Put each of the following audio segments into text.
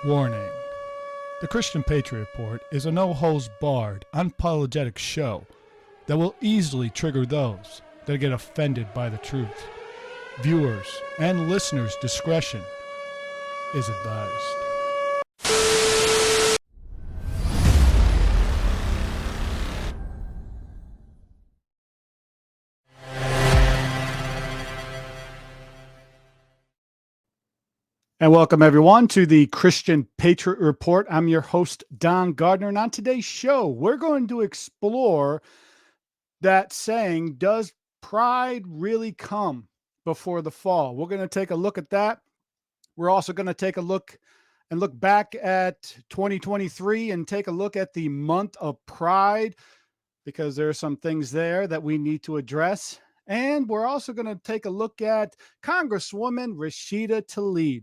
Warning. The Christian Patriot Report is a no-holds-barred, unapologetic show that will easily trigger those that get offended by the truth. Viewers and listeners' discretion is advised. And welcome, everyone, to the Christian Patriot Report. I'm your host, Don Gardner, and on today's show, we're going to explore that saying, does pride really come before the fall? We're going to take a look at that. We're also going to take a look back at 2023 and take a look at the month of Pride, because there are some things there that we need to address. And we're also going to take a look at Congresswoman Rashida Tlaib.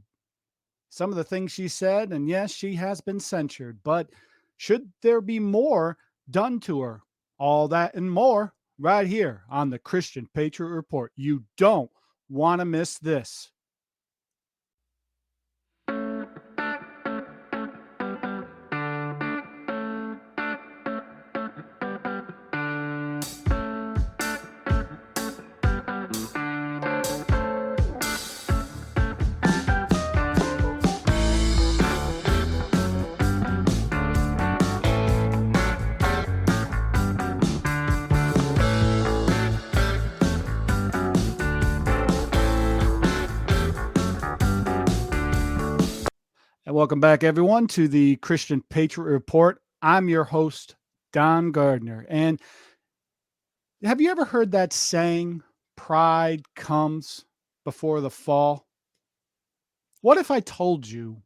Some of the things she said, and yes, she has been censured, but should there be more done to her? All that and more right here on the Christian Patriot Report. You don't want to miss this. And welcome back, everyone, to the Christian Patriot Report. I'm your host, Don Gardner. And have you ever heard that saying, pride comes before the fall? What if I told you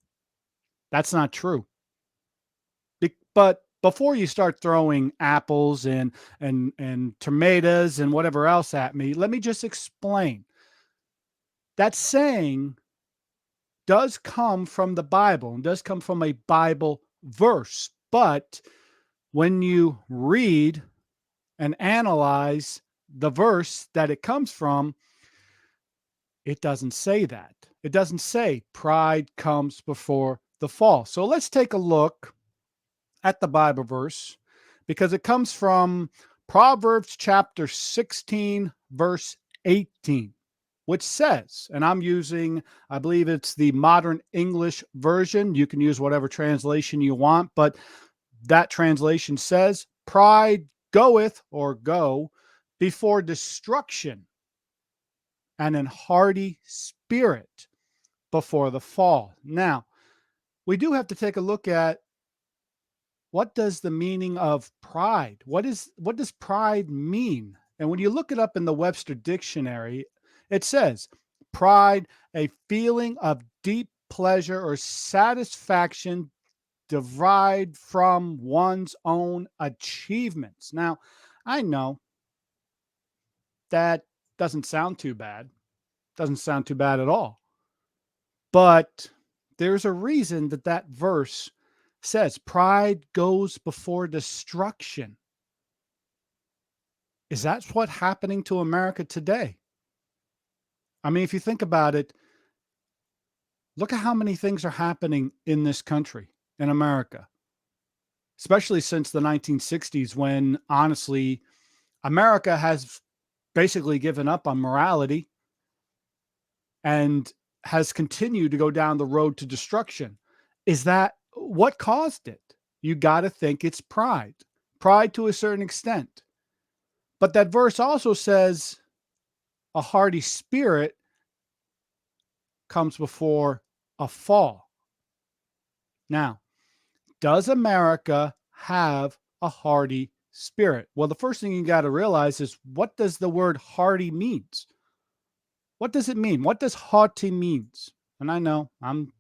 that's not true? But before you start throwing apples and tomatoes and whatever else at me, let me just explain. That saying does come from the Bible and does come from a Bible verse. But when you read and analyze the verse that it comes from, it doesn't say that. It doesn't say pride comes before the fall. So let's take a look at the Bible verse, because it comes from Proverbs chapter 16, verse 18. Which says, and I'm using, I believe it's the Modern English Version. You can use whatever translation you want, but that translation says, pride goeth or go before destruction, and an haughty spirit before the fall. Now, we do have to take a look at what does the meaning of pride? What does pride mean? And when you look it up in the Webster Dictionary, it says, pride, a feeling of deep pleasure or satisfaction derived from one's own achievements. Now, I know that doesn't sound too bad. Doesn't sound too bad at all. But there's a reason that that verse says pride goes before destruction. Is that what's happening to America today? I mean, if you think about it, look at how many things are happening in this country, in America, especially since the 1960s, when honestly, America has basically given up on morality and has continued to go down the road to destruction. Is that what caused it? You got to think it's pride, pride to a certain extent. But that verse also says a haughty spirit comes before a fall. Now, does America have a haughty spirit? Well, the first thing you got to realize is, what does the word haughty means? What does it mean? What does haughty means? And I know I'm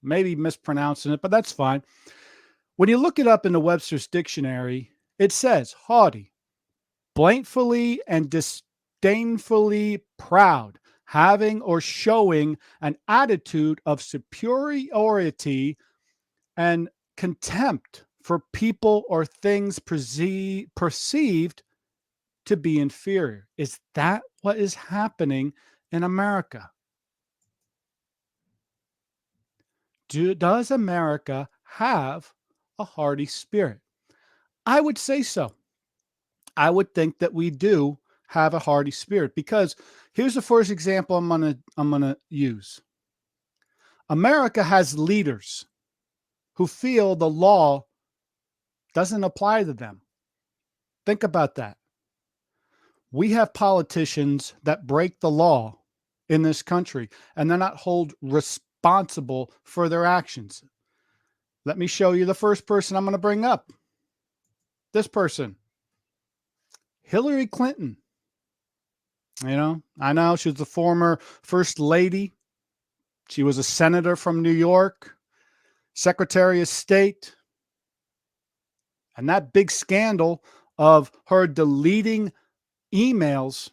maybe mispronouncing it, but that's fine. When you look it up in the Webster's Dictionary, it says haughty, blamefully and disdainfully proud, having or showing an attitude of superiority and contempt for people or things perceived to be inferior. Is that what is happening in America? Does America have a hardy spirit? I would say so. I would think that we do have a hardy spirit because here's the first example I'm gonna use. America has leaders who feel the law doesn't apply to them. Think about that. We have politicians that break the law in this country and they're not held responsible for their actions. Let me show you the first person I'm going to bring up. This person, Hillary Clinton. I know she was the former first lady. She was a senator from New York, Secretary of State. And that big scandal of her deleting emails,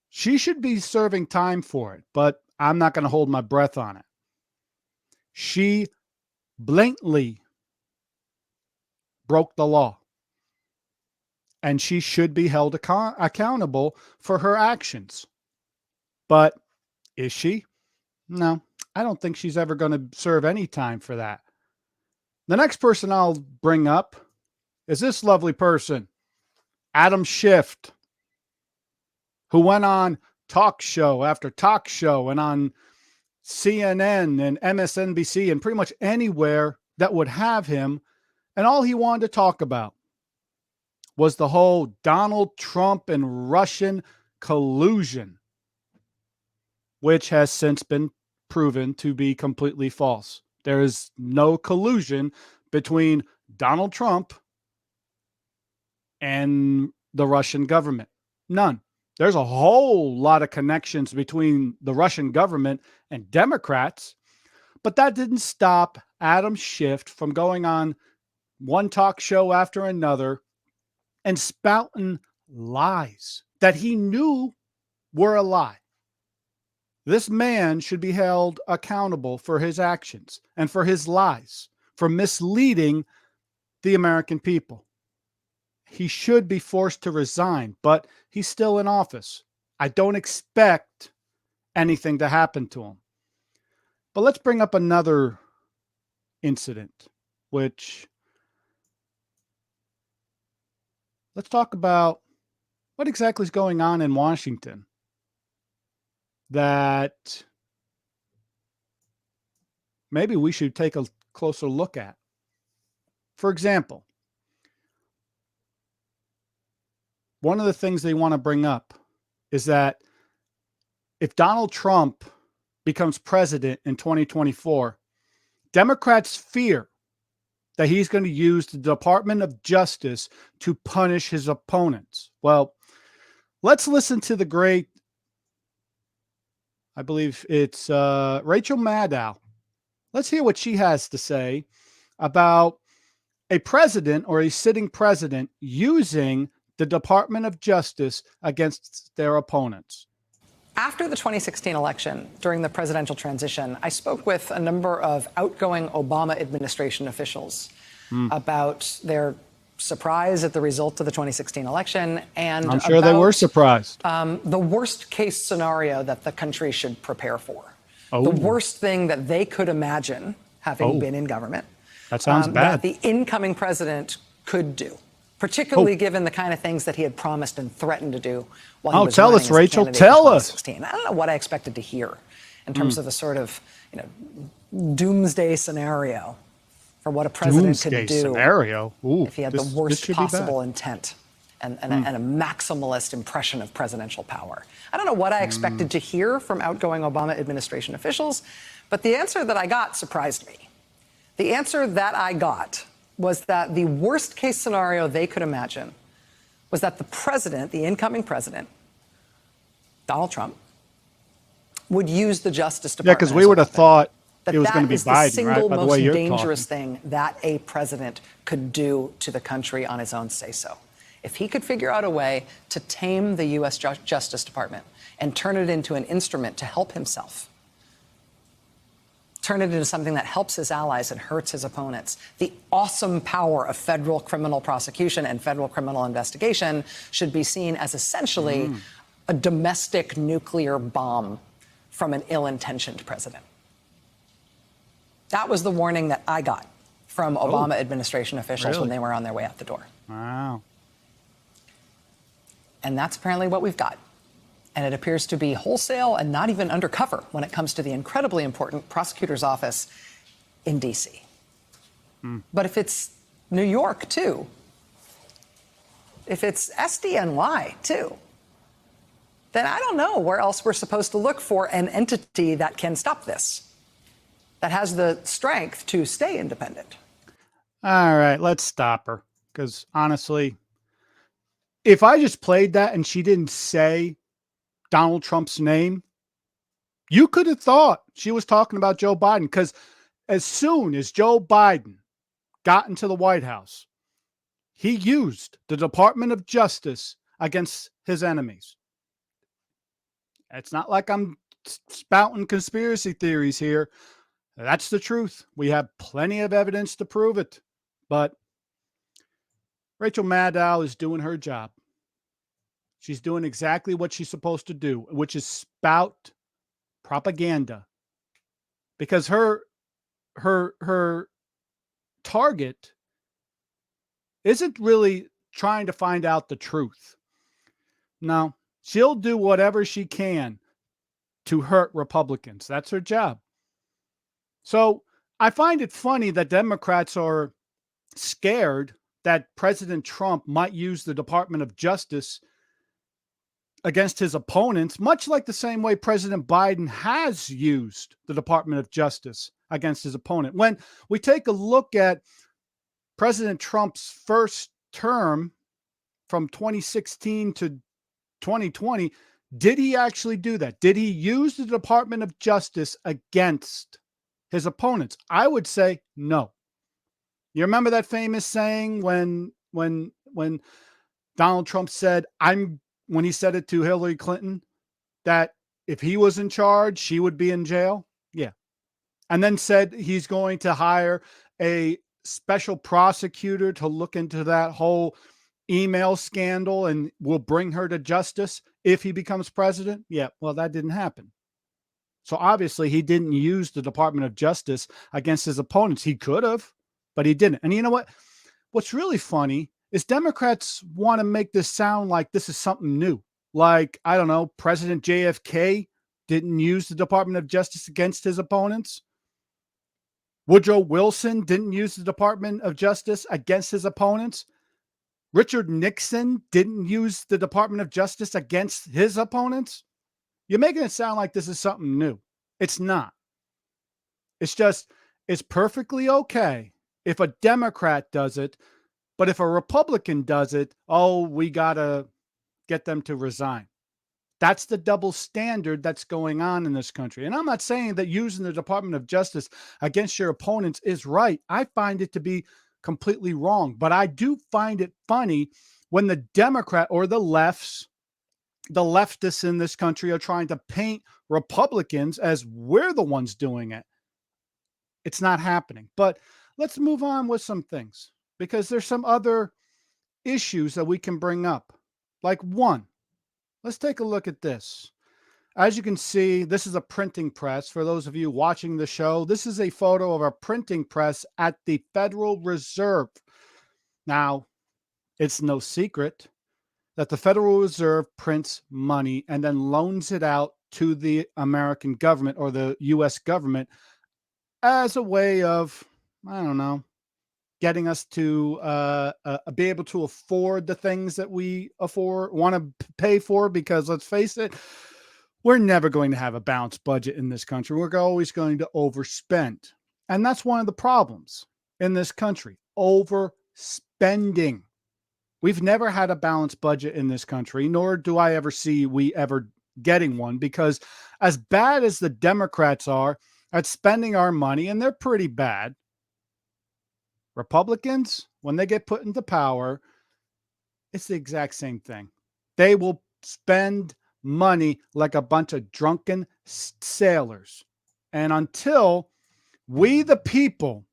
she should be serving time for it, but I'm not going to hold my breath on it. She blatantly broke the law, and she should be held accountable for her actions. But is she? No, I don't think she's ever going to serve any time for that. The next person I'll bring up is this lovely person, Adam Schiff, who went on talk show after talk show and on CNN and MSNBC and pretty much anywhere that would have him. And all he wanted to talk about was the whole Donald Trump and Russian collusion, which has since been proven to be completely false. There is no collusion between Donald Trump and the Russian government. None. There's a whole lot of connections between the Russian government and Democrats, but that didn't stop Adam Schiff from going on one talk show after another and spouting lies that he knew were a lie. This man should be held accountable for his actions and for his lies, for misleading the American people. He should be forced to resign, but he's still in office. I don't expect anything to happen to him. But let's bring up another incident, which let's talk about what exactly is going on in Washington that maybe we should take a closer look at. For example, one of the things they want to bring up is that if Donald Trump becomes president in 2024, Democrats fear that he's going to use the Department of Justice to punish his opponents. Well, let's listen to the great, I believe it's Rachel Maddow. Let's hear what she has to say about a president or a sitting president using the Department of Justice against their opponents. After the 2016 election, during the presidential transition, I spoke with a number of outgoing Obama administration officials about their surprise at the result of the 2016 election and I'm sure they were surprised. The worst case scenario that the country should prepare for. Oh. The worst thing that they could imagine having been in government. That sounds bad. That the incoming president could do, particularly given the kind of things that he had promised and threatened to do while he was tell running us, as a Rachel. candidate Tell in us. 2016. I don't know what I expected to hear in terms of a sort of, doomsday scenario for what a president could do scenario. Ooh, if he had the worst possible intent and a maximalist impression of presidential power. I don't know what I expected to hear from outgoing Obama administration officials, but the answer that I got surprised me. The answer that I got was that the worst case scenario they could imagine was that the president, the incoming president, Donald Trump, would use the Justice Department. Yeah, because we would have thought that it was going to be is the Biden, single right? By the way most you're dangerous talking. thing that a president could do to the country on his own say-so. If he could figure out a way to tame the U.S. Justice Department and turn it into an instrument to help himself, turn it into something that helps his allies and hurts his opponents, the awesome power of federal criminal prosecution and federal criminal investigation should be seen as essentially a domestic nuclear bomb from an ill-intentioned president. That was the warning that I got from Obama administration officials when really? they were on their way out the door. Wow. And that's apparently what we've got. And it appears to be wholesale and not even undercover when it comes to the incredibly important prosecutor's office in D.C. But if it's New York, too, if it's SDNY, too, then I don't know where else we're supposed to look for an entity that can stop this, that has the strength to stay independent. All right, let's stop her. Because honestly, if I just played that and she didn't say Donald Trump's name, you could have thought she was talking about Joe Biden. Because as soon as Joe Biden got into the White House, he used the Department of Justice against his enemies. It's not like I'm spouting conspiracy theories here. That's the truth. We have plenty of evidence to prove it. But Rachel Maddow is doing her job. She's doing exactly what she's supposed to do, which is spout propaganda. Because her target isn't really trying to find out the truth. No, she'll do whatever she can to hurt Republicans. That's her job. So I find it funny that Democrats are scared that President Trump might use the Department of Justice against his opponents, much like the same way President Biden has used the Department of Justice against his opponent. When we take a look at President Trump's first term from 2016 to 2020, did he actually do that? Did he use the Department of Justice against his opponents? I would say no. You remember that famous saying when Donald Trump said, when he said it to Hillary Clinton, that if he was in charge, she would be in jail? Yeah. And then said he's going to hire a special prosecutor to look into that whole email scandal and will bring her to justice if he becomes president. Yeah, well, that didn't happen. So obviously he didn't use the Department of Justice against his opponents. He could have, but he didn't. And you know what? What's really funny is Democrats want to make this sound like this is something new. Like, I don't know, President JFK didn't use the Department of Justice against his opponents. Woodrow Wilson didn't use the Department of Justice against his opponents. Richard Nixon didn't use the Department of Justice against his opponents. You're making it sound like this is something new. It's not. It's just, it's perfectly okay if a Democrat does it, but if a Republican does it, oh, we got to get them to resign. That's the double standard that's going on in this country. And I'm not saying that using the Department of Justice against your opponents is right. I find it to be completely wrong. But I do find it funny when the Democrat or the leftists in this country are trying to paint Republicans as we're the ones doing it. It's not happening. But let's move on with some things, because there's some other issues that we can bring up. Like one, let's take a look at this. As you can see, this is a printing press. For those of you watching the show, this is a photo of a printing press at the Federal Reserve. Now, it's no secret that the Federal Reserve prints money and then loans it out to the American government or the U.S. government as a way of, I don't know, getting us to be able to afford the things that we want to pay for. Because let's face it, we're never going to have a balanced budget in this country. We're always going to overspend. And that's one of the problems in this country, overspending. We've never had a balanced budget in this country, nor do I ever see we ever getting one, because as bad as the Democrats are at spending our money, and they're pretty bad, Republicans, when they get put into power, it's the exact same thing. They will spend money like a bunch of drunken sailors. And until we, the people,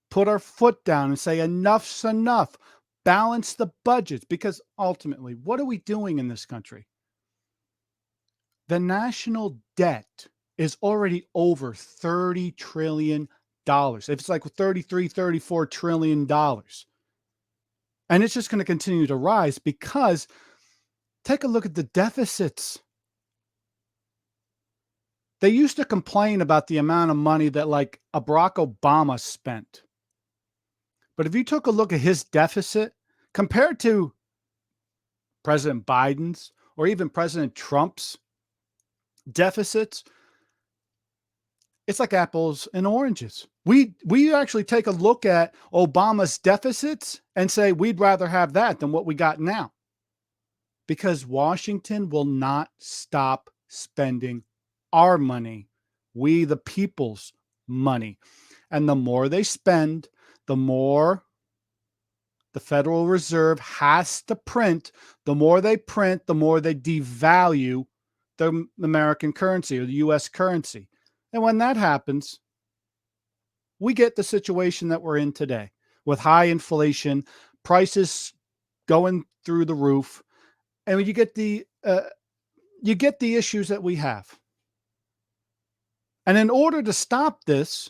put our foot down and say enough's enough, balance the budgets, because ultimately, what are we doing in this country? The national debt is already over $30 trillion. dollars. If it's like 33, 34 trillion dollars. And it's just going to continue to rise because take a look at the deficits. They used to complain about the amount of money that like a Barack Obama spent. But if you took a look at his deficit compared to President Biden's or even President Trump's deficits, it's like apples and oranges. We actually take a look at Obama's deficits and say we'd rather have that than what we got now. Because Washington will not stop spending our money, we the people's money. And the more they spend, the more the Federal Reserve has to print. The more they print, the more they devalue the American currency or the US currency. And when that happens, we get the situation that we're in today with high inflation, prices going through the roof, and you get the issues that we have. And in order to stop this,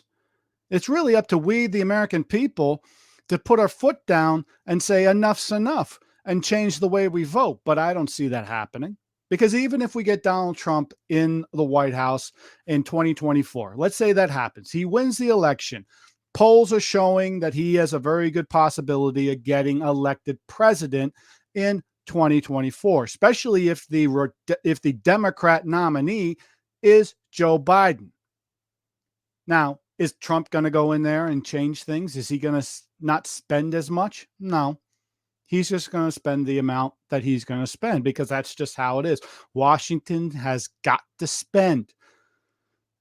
it's really up to we, the American people, to put our foot down and say enough's enough and change the way we vote. But I don't see that happening. Because even if we get Donald Trump in the White House in 2024, let's say that happens, he wins the election. Polls are showing that he has a very good possibility of getting elected president in 2024, especially if the Democrat nominee is Joe Biden. Now, is Trump going to go in there and change things? Is he going to not spend as much? No. He's just going to spend the amount that he's going to spend because that's just how it is. Washington has got to spend.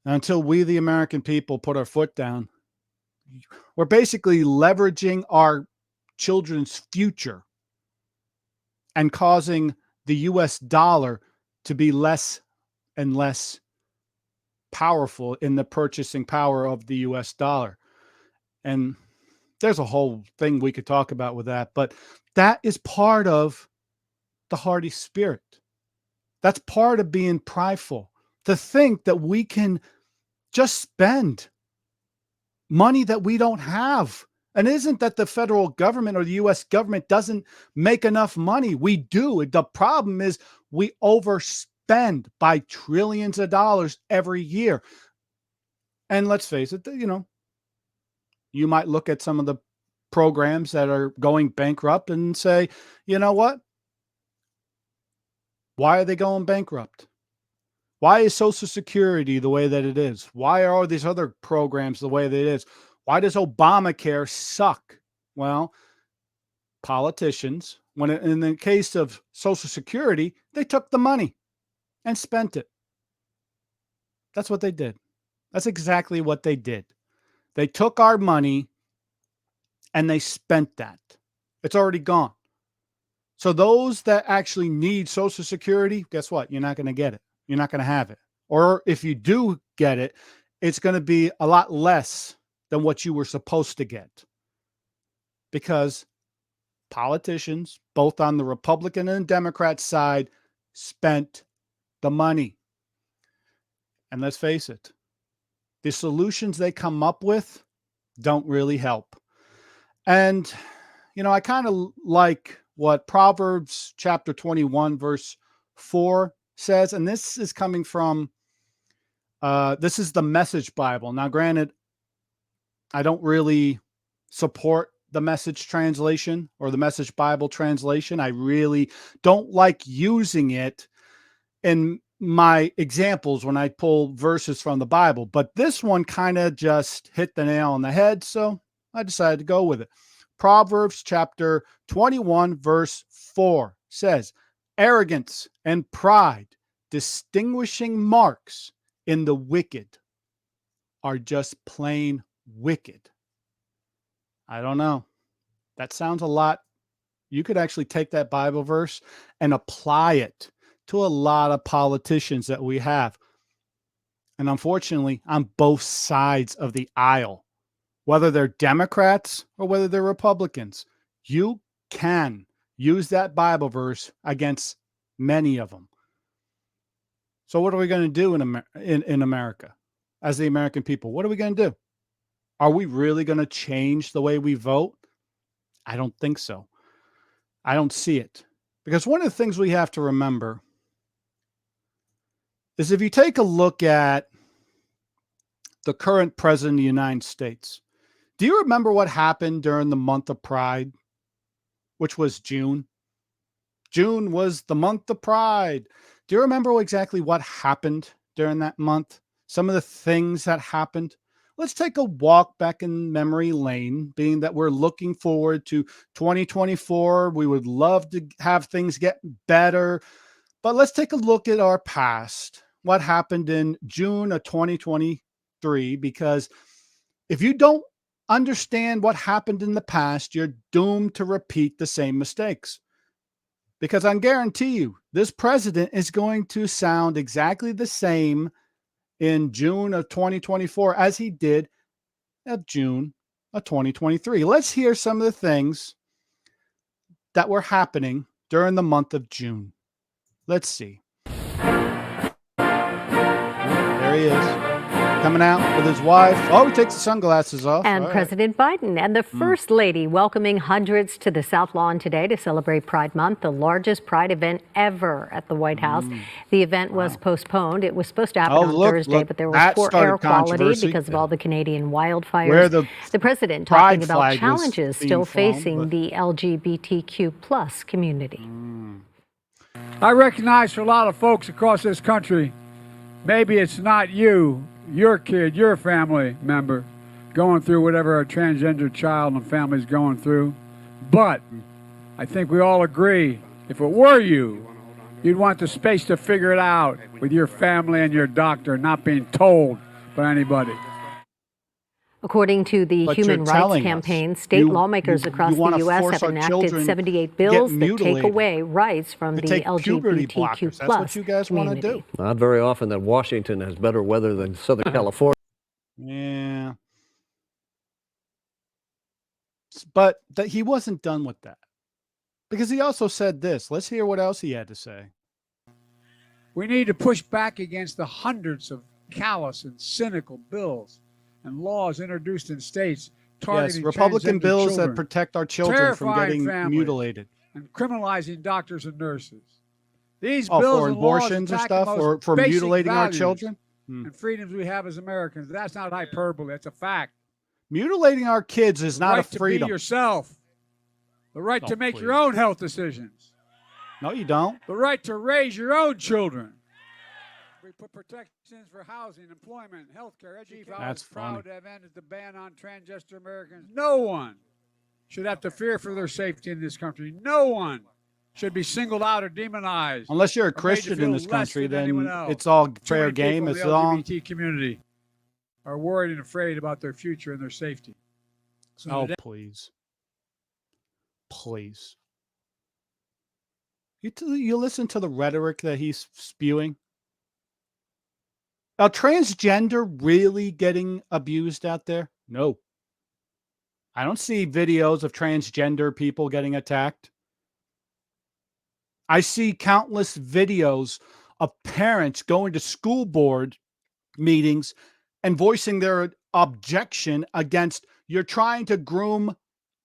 Until we, the American people, put our foot down, we're basically leveraging our children's future and causing the US dollar to be less and less powerful in the purchasing power of the US dollar. And there's a whole thing we could talk about with that, but that is part of the Haughty spirit. That's part of being prideful, to think that we can just spend money that we don't have. And it isn't that the federal government or the US government doesn't make enough money. We do. The problem is we overspend by trillions of dollars every year. And let's face it, you might look at some of the programs that are going bankrupt and say, you know what? Why are they going bankrupt? Why is Social Security the way that it is? Why are all these other programs the way that it is? Why does Obamacare suck? Well, politicians, in the case of Social Security, they took the money and spent it. That's what they did. That's exactly what they did. They took our money and they spent that. It's already gone. So those that actually need Social Security, guess what? You're not going to get it. You're not going to have it. Or if you do get it, it's going to be a lot less than what you were supposed to get. Because politicians, both on the Republican and Democrat side, spent the money. And let's face it, the solutions they come up with don't really help. And, I kind of like what Proverbs chapter 21, verse 4 says, and this is coming from, this is the Message Bible. Now, granted, I don't really support the Message translation or the Message Bible translation. I really don't like using it in my examples when I pull verses from the Bible, but this one kind of just hit the nail on the head, so I decided to go with it. Proverbs chapter 21, verse 4 says, arrogance and pride, distinguishing marks in the wicked, are just plain wicked. I don't know. That sounds a lot. You could actually take that Bible verse and apply it to a lot of politicians that we have. And unfortunately, on both sides of the aisle, whether they're Democrats or whether they're Republicans, you can use that Bible verse against many of them. So what are we going to do in America as the American people? What are we going to do? Are we really going to change the way we vote? I don't think so. I don't see it. Because one of the things we have to remember is if you take a look at the current president of the United States, do you remember what happened during the month of Pride, which was June? June was the month of Pride. Do you remember exactly what happened during that month? Some of the things that happened? Let's take a walk back in memory lane, being that we're looking forward to 2024. We would love to have things get better, but let's take a look at our past. What happened in June of 2023? Because if you don't understand what happened in the past, you're doomed to repeat the same mistakes. Because I guarantee you, this president is going to sound exactly the same in June of 2024 as he did of June of 2023. Let's hear some of the things that were happening during the month of June. Let's see. There he is, coming out with his wife. Oh, he takes the sunglasses off. And President Biden and the First Lady welcoming hundreds to the South Lawn today to celebrate Pride Month, the largest Pride event ever at the White House. The event was postponed. It was supposed to happen on Thursday, but there was poor air quality because of all the Canadian wildfires. The president talking about challenges still facing the LGBTQ plus community. I recognize for a lot of folks across this country, maybe it's not you, your kid, your family member going through whatever a transgender child and family's going through. But I think we all agree, if it were you, you'd want the space to figure it out with your family and your doctor, not being told by anybody. According to the Human Rights Campaign, state lawmakers across the U.S. have enacted 78 bills that take away rights from the LGBTQ plus community. Not very often that Washington has better weather than Southern California. Yeah. But he wasn't done with that. Because he also said this. Let's hear what else he had to say. We need to push back against the hundreds of callous and cynical bills and laws introduced in states targeting Republican bills children, that protect our children from getting mutilated, and criminalizing doctors and nurses. These bills for and abortions laws or stuff, or for mutilating our children and freedoms we have as Americans. That's not hyperbole. That's a fact. Mutilating our kids is not a freedom. The right to be yourself. The right to make your own health decisions. No, you don't. The right to raise your own children. We put protections for housing, employment, health care, education. That's funny. Proud to have ended the ban on transgender Americans. No one should have to fear for their safety in this country. No one should be singled out or demonized. Unless you're a Christian in this country, then it's all fair game. It's all. The LGBT community are worried and afraid about their future and their safety. So please. Please. You listen to the rhetoric that he's spewing. Are transgender really getting abused out there? No. I don't see videos of transgender people getting attacked. I see countless videos of parents going to school board meetings and voicing their objection against, you're trying to groom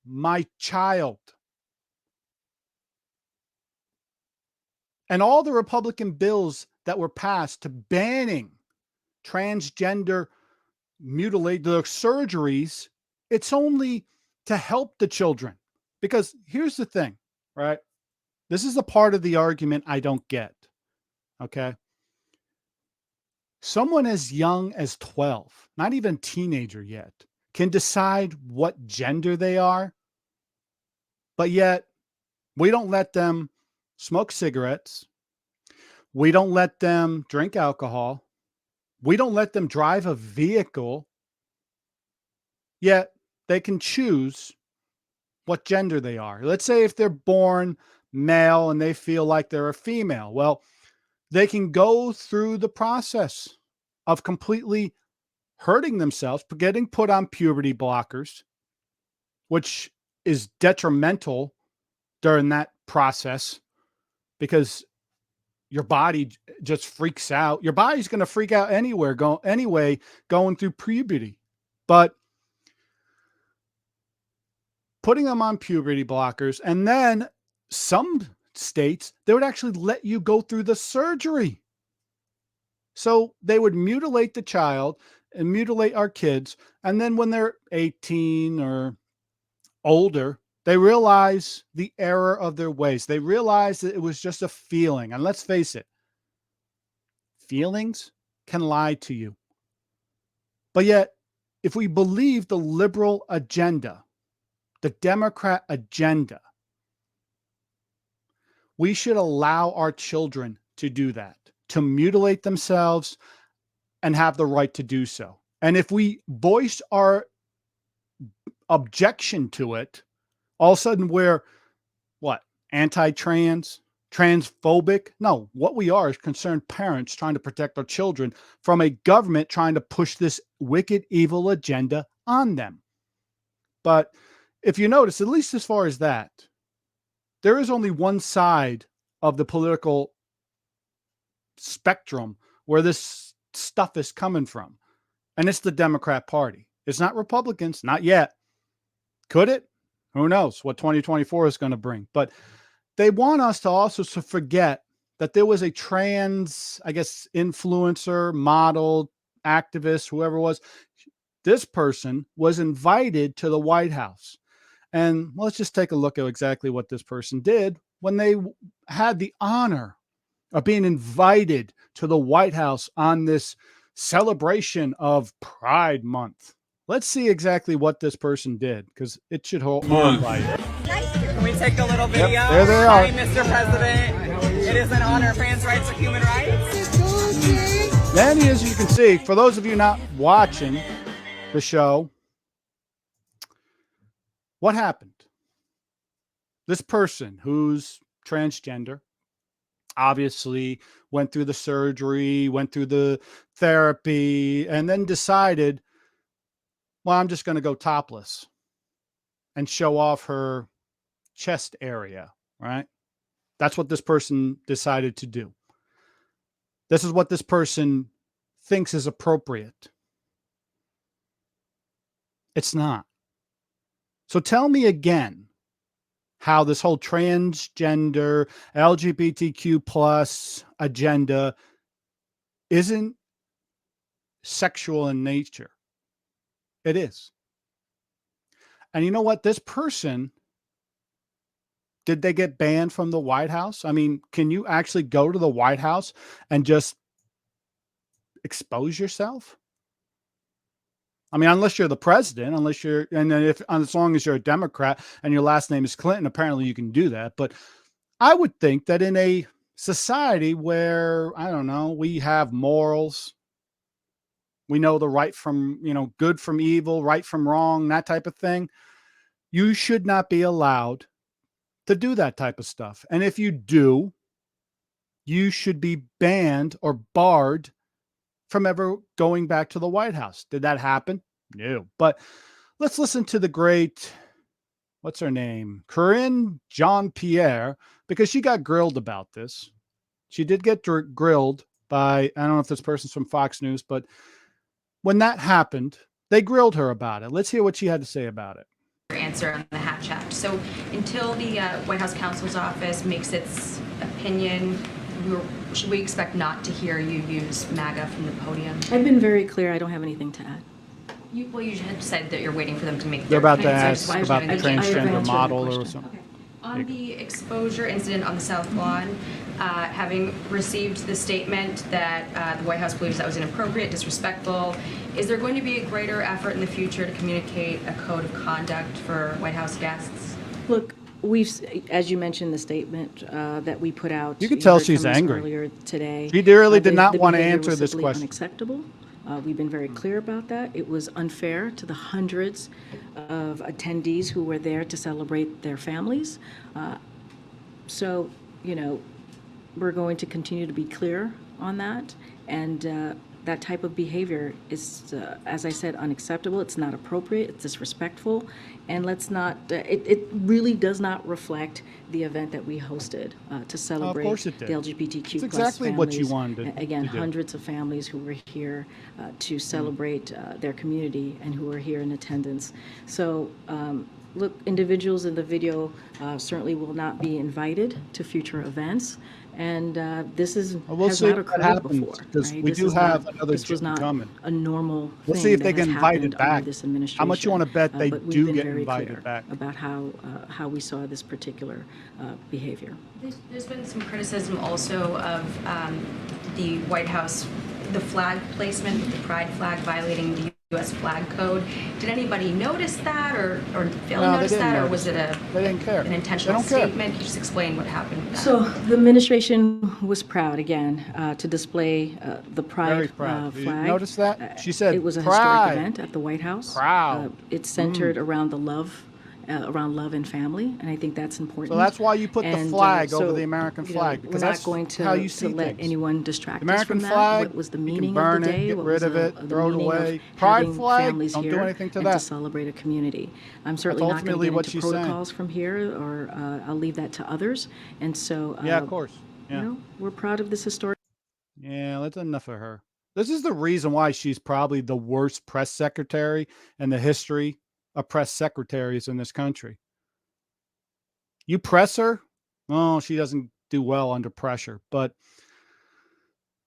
my child. And all the Republican bills that were passed to banning transgender mutilated surgeries, it's only to help the children. Because here's the thing, right? This is a part of the argument I don't get. Okay. Someone as young as 12, not even a teenager yet, can decide what gender they are, but yet we don't let them smoke cigarettes. We don't let them drink alcohol. We don't let them drive a vehicle, yet they can choose what gender they are. Let's say if they're born male and they feel like they're a female. Well, they can go through the process of completely hurting themselves, getting put on puberty blockers, which is detrimental during that process because your body just freaks out. Your body's going to freak out anyway, going through puberty. But putting them on puberty blockers, and then some states, they would actually let you go through the surgery. So they would mutilate the child and mutilate our kids. And then when they're 18 or older, they realize the error of their ways. They realize that it was just a feeling. And let's face it, feelings can lie to you. But yet, if we believe the liberal agenda, the Democrat agenda, we should allow our children to do that, to mutilate themselves and have the right to do so. And if we voice our objection to it, all of a sudden we're what? Anti-trans, transphobic? No, what we are is concerned parents trying to protect our children from a government trying to push this wicked, evil agenda on them. But if you notice, at least as far as that, there is only one side of the political spectrum where this stuff is coming from, and it's the Democrat Party. It's not Republicans, not yet. Could it? Who knows what 2024 is going to bring? But they want us to also forget that there was a trans, I guess, influencer, model, activist, whoever it was. This person was invited to the White House. And let's just take a look at exactly what this person did when they had the honor of being invited to the White House on this celebration of Pride Month. Let's see exactly what this person did, because it should hold light. Can we take a little video? Yep, there they are. Hi, Mr. President. It is an honor. Fans' rights are human rights. Then, as you can see, for those of you not watching the show, what happened? This person who's transgender obviously went through the surgery, went through the therapy, and then decided, well, I'm just going to go topless and show off her chest area, right? That's what this person decided to do. This is what this person thinks is appropriate. It's not. So tell me again how this whole transgender, LGBTQ plus agenda isn't sexual in nature. It is. And you know what? This person, did they get banned from the White House? I mean, can you actually go to the White House and just expose yourself? I mean, unless you're the president, as long as you're a Democrat and your last name is Clinton, apparently you can do that. But I would think that in a society where, I don't know, we have morals, we know the right from, good from evil, right from wrong, that type of thing, you should not be allowed to do that type of stuff. And if you do, you should be banned or barred from ever going back to the White House. Did that happen? No. But let's listen to the great, what's her name? Corinne Jean-Pierre, because she got grilled about this. She did get grilled by, I don't know if this person's from Fox News, but when that happened, they grilled her about it. Let's hear what she had to say about it. Answer on the Hatch Act. So until the White House counsel's office makes its opinion, should we expect not to hear you use MAGA from the podium? I've been very clear. I don't have anything to add. You had said that you're waiting for them to make They're their about to opinion. ask about the transgender model or something. Okay. On the exposure incident on the South Lawn, having received the statement that the White House believes that was inappropriate, disrespectful, is there going to be a greater effort in the future to communicate a code of conduct for White House guests? Look, as you mentioned, the statement that we put out. You can tell she's angry earlier today. She really did not want to answer this question. Unacceptable. We've been very clear about that. It was unfair to the hundreds of attendees who were there to celebrate their families. So, we're going to continue to be clear on that. And that type of behavior is, as I said, unacceptable. It's not appropriate. It's disrespectful. And let's not, it really does not reflect the event that we hosted to celebrate the LGBTQ That's plus exactly families. what you wanted Again, to do. hundreds of families who were here to celebrate their community and who were here in attendance. So look, individuals in the video certainly will not be invited to future events. And this Well, we'll has see not what occurred happens before, because right? we This do is have not, another this was June not coming. a normal We'll see thing if that they has get invited happened under back. this How administration. much you want to bet they but we've do been get very invited clear back? about how we saw this particular behavior. There's been some criticism also of the White House, the flag placement with the pride flag violating the U.S. flag code. Did anybody notice that or fail to No, they notice didn't that, or notice was it They didn't care. an They intentional don't care. statement? Can you just explain what happened with that? So the administration was proud again to display the Very pride proud. Did you flag. notice that? She said It was a pride. historic event at the White House. Proud. It's centered around the love. Around love and family, and I think that's important. So that's why you put the And, flag over so, the American you know, flag, because we're that's not going to, how you see to let things. anyone distract The American us from flag, that. What was the you can meaning burn of the it, day? get What rid was of it, the throw it meaning away. of Pride having flag, families don't do here anything to and that. to celebrate a community? I'm certainly not going to ultimately get what into she's saying. protocols from here, or I'll leave that to others. And so, Yeah, of course. Yeah. you know, we're proud of this historic. Yeah, that's enough of her. This is the reason why she's probably the worst press secretary in the history of press secretaries in this country. You press her, oh, she doesn't do well under pressure, but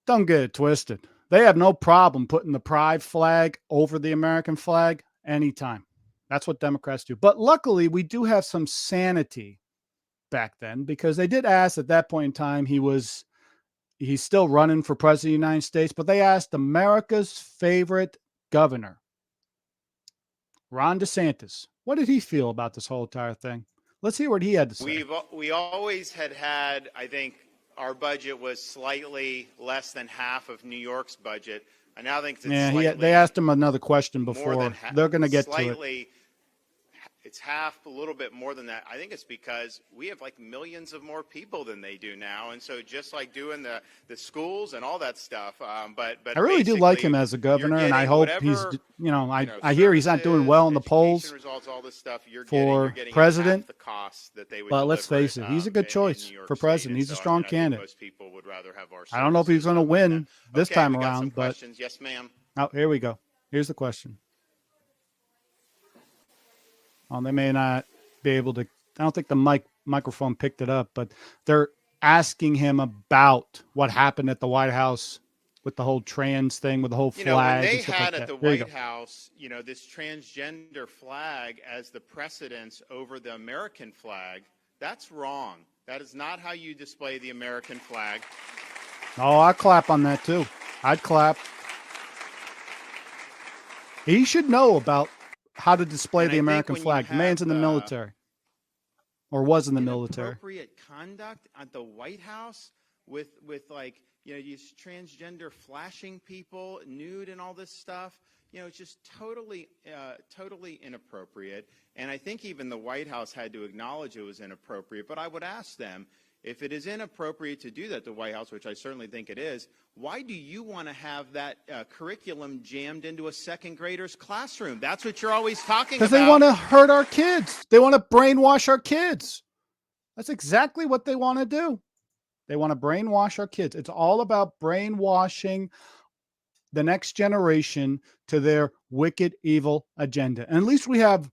don't get it twisted. They have no problem putting the pride flag over the American flag anytime. That's what Democrats do. But luckily, we do have some sanity back then, because they did ask at that point in time, he's still running for president of the United States, but they asked America's favorite governor, Ron DeSantis, what did he feel about this whole entire thing? Let's hear what he had to say. We always had, I think our budget was slightly less than half of New York's budget. I now think it's they asked him another question more before. than They're going to get to it. It's half, a little bit more than that. I think it's because we have like millions of more people than they do now, and so just like doing the schools and all that stuff. But I really do like him as a governor, and I hope he's, I hear he's not doing well in the polls results, all this stuff, you're for getting president. half the cost that they would But let's deliver face it, he's a good in choice New York for State. president. And He's a so, strong I think candidate. most people would rather have our I don't know if he's going to win this time we got some around, but questions. Yes, ma'am. oh, here we go. Here's the question. They may not be able to. I don't think the microphone picked it up, but they're asking him about what happened at the White House with the whole trans thing, with the whole flag. When they and stuff had like at that. the White House, this transgender flag as the precedence over the American flag, that's wrong. That is not how you display the American flag. Oh, I'd clap on that too. I'd clap. He should know about how to display And the I think American when you flag. The man's in the have, military, or was in the military. Inappropriate conduct at the White House with like, these transgender flashing people nude and all this stuff. It's just totally inappropriate. And I think even the White House had to acknowledge it was inappropriate. But I would ask them, if it is inappropriate to do that, the White House, which I certainly think it is, why do you want to have that curriculum jammed into a second grader's classroom? That's what you're always talking about. Because they want to hurt our kids. They want to brainwash our kids. That's exactly what they want to do. They want to brainwash our kids. It's all about brainwashing the next generation to their wicked, evil agenda. And at least we have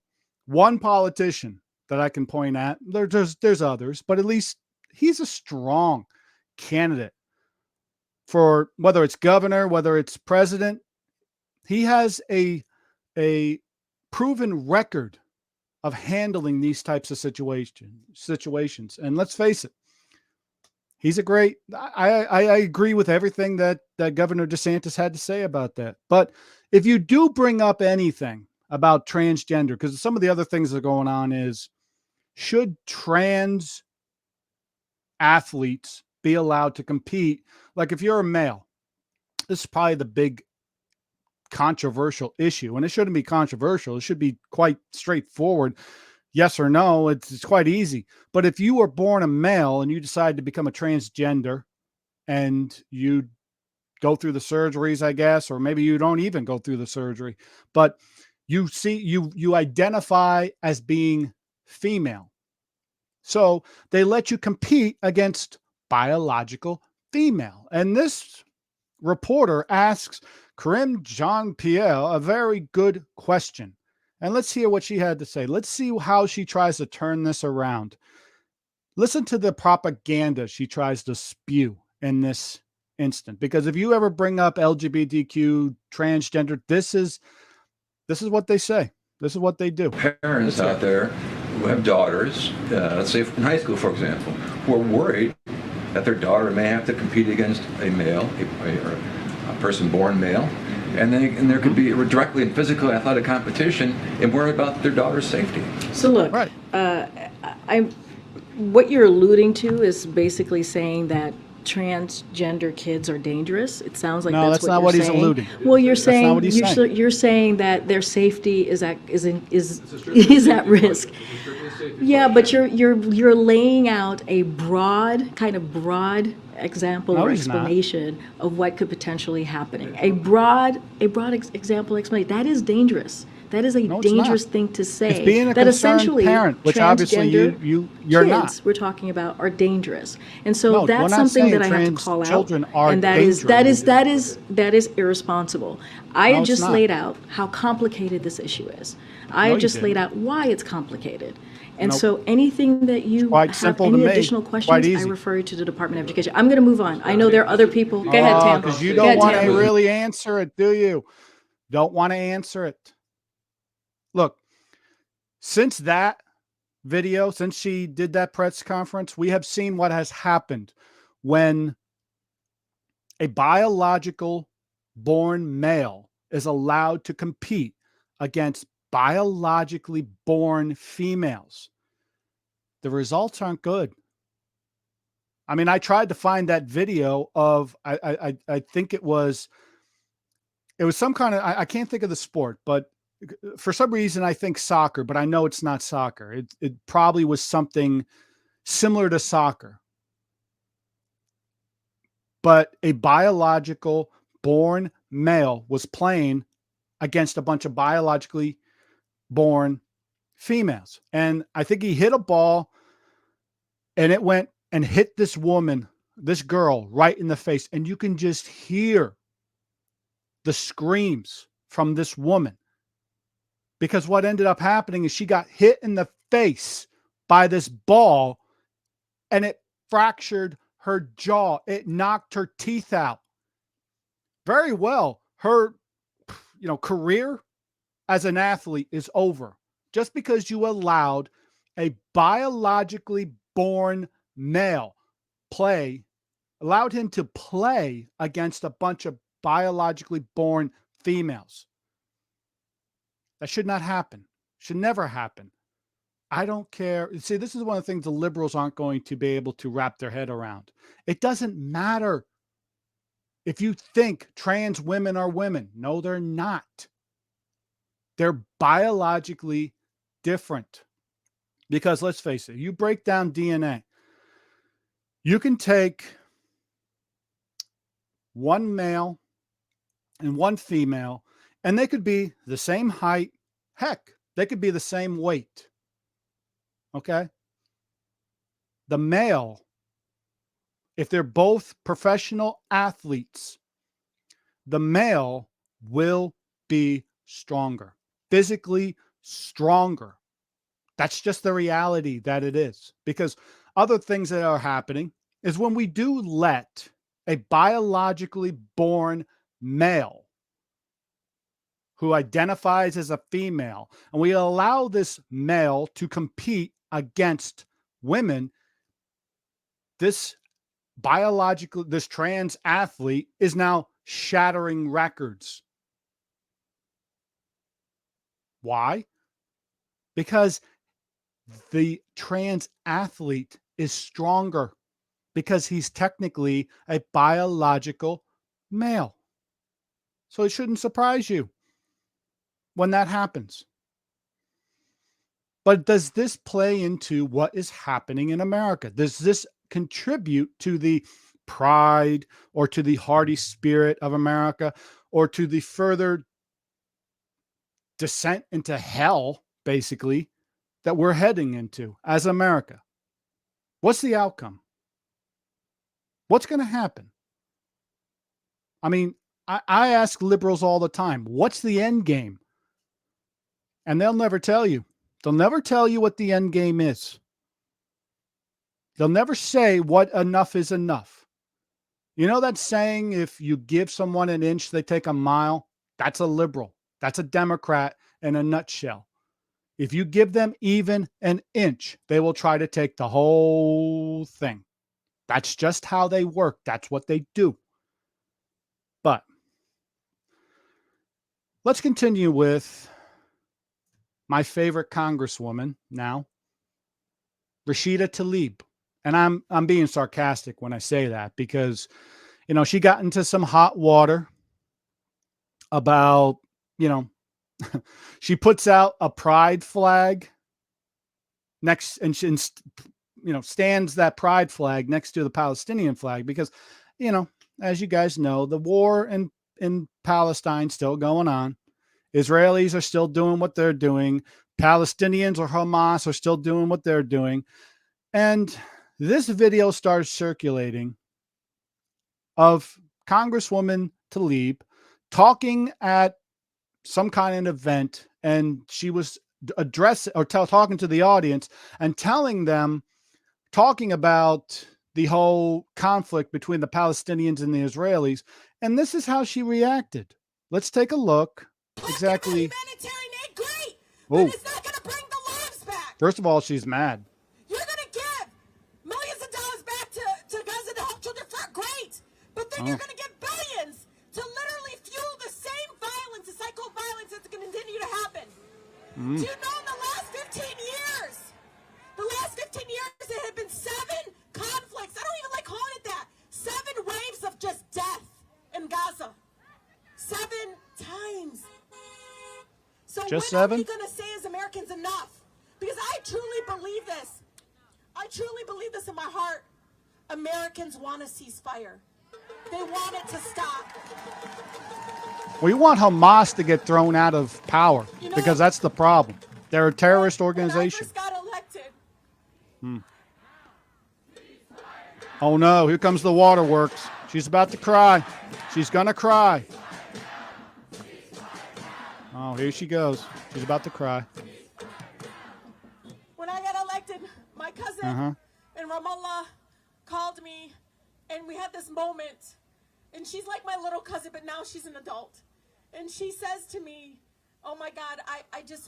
one politician that I can point at. There's others, but at least he's a strong candidate for whether it's governor, whether it's president. He has a proven record of handling these types of situations. And let's face it, he's a great, I agree with everything that Governor DeSantis had to say about that. But if you do bring up anything about transgender, because some of the other things that are going on is, should trans athletes be allowed to compete? Like if you're a male, this is probably the big controversial issue, and it shouldn't be controversial. It should be quite straightforward. Yes or no. It's quite easy. But if you were born a male and you decide to become a transgender and you go through the surgeries, I guess, or maybe you don't even go through the surgery, but you identify as being female. So they let you compete against biological female. And this reporter asks Karine Jean-Pierre a very good question. And let's hear what she had to say. Let's see how she tries to turn this around. Listen to the propaganda she tries to spew in this instant. Because if you ever bring up LGBTQ, transgender, this is what they say. This is what they do. Parents out there who have daughters, let's say in high school, for example, who are worried that their daughter may have to compete against a male, a person born male, and there could be directly in physical athletic competition and worry about their daughter's safety. So look, Right. What you're alluding to is basically saying that transgender kids are dangerous. It sounds like No, that's that's not what what you're he's saying. alluding. Well, you're That's not saying what he's saying. you're saying that their safety is at risk. Yeah, but you're laying out a broad example No, or he's not. explanation of what could potentially happen. A broad example explanation that is dangerous. That is a No, it's dangerous not. thing to say. It's being a that concerned essentially parent, which obviously transgender you're kids not. we're talking about are dangerous, and so No, we're that's not something saying that I have to trans call out. children are And that is irresponsible. I No, had it's just not. laid out how complicated this issue is. I No, had you just laid didn't. out why it's complicated. And Nope. so anything that you quite have simple to any me. additional Quite questions, I easy. refer you to the Department of Education. I'm going to move on. I know there are other people. Go ahead, Tam. Because you Go don't ahead, want to Tam. really answer it, do you? Don't want to answer it. Look, since that video, since she did that press conference, we have seen what has happened when a biological born male is allowed to compete against biologically born females. The results aren't good. I mean, I tried to find that video of I think it was some kind of I can't think of the sport, but for some reason I think soccer, but I know it's not soccer. It probably was something similar to soccer. But a biological born male was playing against a bunch of biologically born females. And I think he hit a ball and it went and hit this woman, this girl, right in the face. And you can just hear the screams from this woman. Because what ended up happening is she got hit in the face by this ball and it fractured her jaw. It knocked her teeth out. Very well. Her, career as an athlete is over just because you allowed a biologically born male allowed him to play against a bunch of biologically born females. That should not happen. Should never happen. I don't care. See, this is one of the things the liberals aren't going to be able to wrap their head around. It doesn't matter if you think trans women are women. No, they're not. They're biologically different. Because let's face it, you break down DNA. You can take one male and one female, and they could be the same height. Heck, they could be the same weight. Okay? The male, if they're both professional athletes, the male will be stronger, physically stronger. That's just the reality that it is. Because other things that are happening is when we do let a biologically born male who identifies as a female, and we allow this male to compete against women, this trans athlete is now shattering records. Why? Because the trans athlete is stronger because he's technically a biological male. So it shouldn't surprise you when that happens. But does this play into what is happening in America? Does this contribute to the pride or to the Haughty spirit of America or to the further descent into hell, basically, that we're heading into as America? What's the outcome? What's going to happen? I mean, I ask liberals all the time, what's the end game? And they'll never tell you. They'll never tell you what the end game is. They'll never say what enough is enough. You know that saying, if you give someone an inch, they take a mile? That's a liberal. That's a Democrat in a nutshell. If you give them even an inch, they will try to take the whole thing. That's just how they work. That's what they do. But let's continue with my favorite congresswoman now, Rashida Tlaib. And I'm being sarcastic when I say that because, you know, she got into some hot water about, you know, she puts out a pride flag next, and she, you know, stands that pride flag next to the Palestinian flag because, you know, as you guys know, the war in Palestine still going on. Israelis are still doing what they're doing. Palestinians or Hamas are still doing what they're doing. And this video started circulating of Congresswoman Tlaib talking at some kind of event, and she was talking to the audience and telling them, talking about the whole conflict between the Palestinians and the Israelis. And this is how she reacted. Let's take a look. Exactly. Great, oh, it's not going to bring the lives back. First of all, she's mad. You're going to give millions of dollars back to Gaza to help children. Great, but then you're going to give billions to literally fuel the same violence, the psycho violence that's going to continue to happen. Do you know in the last 15 years, there have been 7 conflicts. I don't even like calling it that. 7 waves of just death in Gaza. 7 times. So just when 7? are we going to say as Americans enough? Because I truly believe this. I truly believe this in my heart. Americans want a ceasefire. They want it to stop. We want Hamas to get thrown out of power, you know, because that's the problem. They're a terrorist organization. When I first got elected. Oh no, here comes the waterworks. She's about to cry. She's going to cry. Oh, here she goes. She's about to cry. When I got elected, my cousin in Ramallah called me, and we had this moment. And she's like my little cousin, but now she's an adult. And she says to me, oh my God,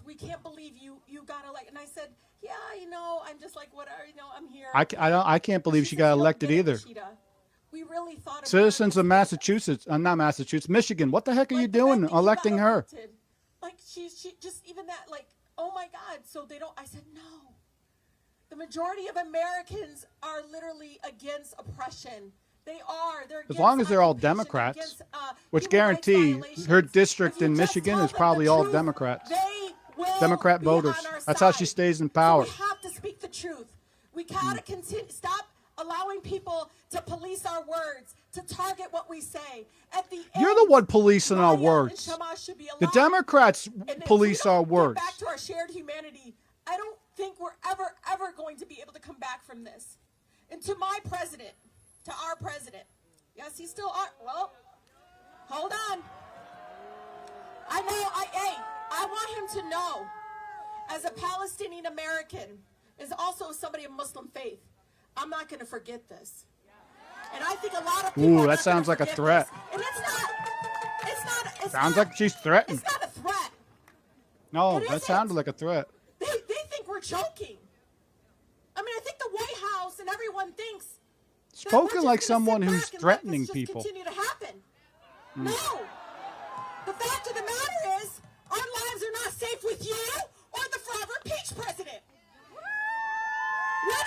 we can't believe you got elected. And I said, yeah, you know, I'm just like, whatever, you know, I'm here. I can't believe she got elected either. We really thought of Citizens of Massachusetts, not Massachusetts, Michigan. What the heck are you doing electing her? Like she just even that, like, oh my God. So they don't, I said, no. The majority of Americans are literally against oppression. They are. As long as they're all Democrats, which guarantee her district in Michigan is probably all Democrats. Democrat voters. That's how she stays in power. So we have to speak the truth. We gotta continue. Stop allowing people to police our words, to target what we say. At the end, you're the one policing our words. The Democrats police our words. Back to our shared humanity. I don't think we're ever going to be able to come back from this. And to my president, to our president, yes, he's still our, well, hold on. I want him to know, as a Palestinian American, is also somebody of Muslim faith, I'm not going to forget this. And I think a lot of people that sounds like a threat. And it's sounds like she's threatening. It's not a threat. No, that sounded like a threat. They think we're joking. I mean, I think the White House and everyone thinks spoken like someone who's threatening people. Continue to happen. No. The fact of the matter is, our lives are not safe with you or the forever peach president.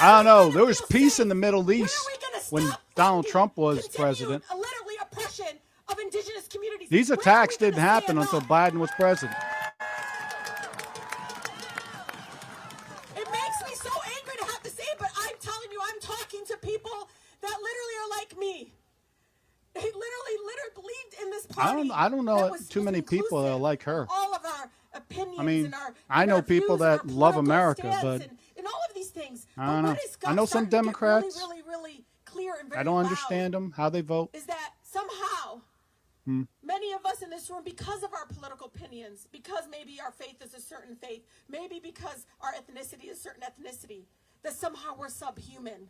I don't know. There was peace in the Middle East when Donald Trump was president. Literally oppression of indigenous communities. These attacks didn't happen until Biden was president. It makes me so angry to have to say it, but I'm telling you, I'm talking to people that literally are like me. They literally believed in this party. I don't know too many people that are like her. All of our opinions. I mean, and our, I know people that love America, but and all of these things. I don't know. I know some Democrats. Really clear and very I don't understand them, how they vote. Is that somehow Many of us in this room, because of our political opinions, because maybe our faith is a certain faith, maybe because our ethnicity is a certain ethnicity, that somehow we're subhuman,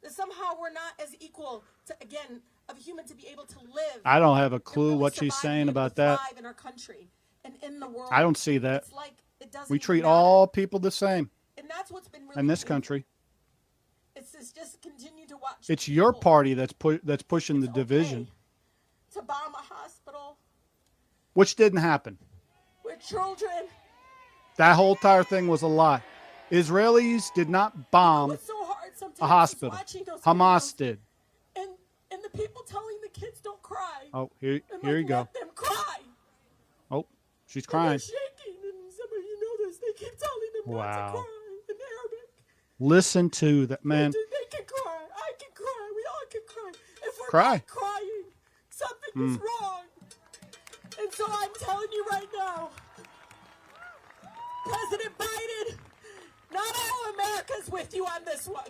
that somehow we're not as equal to, again, of human to be able to live. I don't have a and clue really what she's survive and saying be able about to that. thrive in our country and in the world. I don't see that. It's like it doesn't We even treat matter. all people the same And that's what's been really in this painful. country. It's just continue to watch. It's your people. party that's pushing the It's division, okay to bomb a hospital which didn't happen. with children. That whole entire thing was a lie. Israelis did not bomb It's so hard sometimes a hospital. watching those Hamas videos did. and the people telling the kids don't cry. Oh, here and you go. Let them cry. Oh, she's And crying. they're shaking, and some of you know this. They keep telling them not Wow. to cry in Arabic. Listen to that, man. They can cry. I can cry. We all can cry. If we're Cry. not crying, something is wrong. And so I'm telling you right now, President Biden, not all America's with you on this one.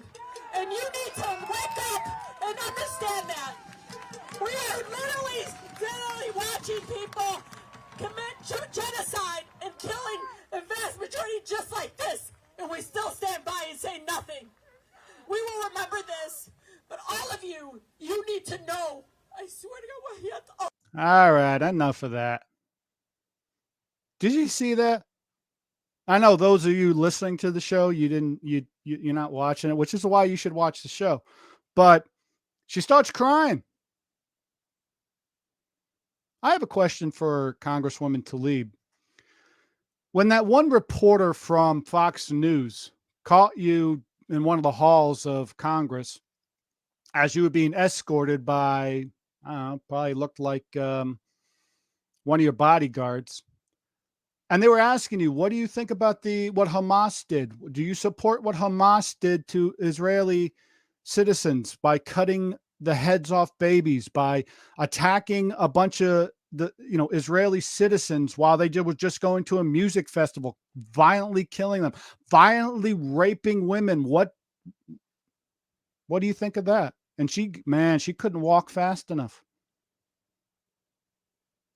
And you need to wake up and understand that. We are literally watching people commit genocide and killing a vast majority just like this. And we still stand by and say nothing. We will remember this. But all of you, you need to know. I swear to God, what he had to. All right, enough of that. Did you see that? I know those of you listening to the show, you're not watching it, which is why you should watch the show. But she starts crying. I have a question for Congresswoman Tlaib. When that one reporter from Fox News caught you in one of the halls of Congress as you were being escorted by, I don't know, probably looked like one of your bodyguards, and they were asking you, what do you think about what Hamas did? Do you support what Hamas did to Israeli citizens by cutting the heads off babies, by attacking a bunch of Israeli citizens while they was just going to a music festival, violently killing them, violently raping women? What do you think of that? And she couldn't walk fast enough.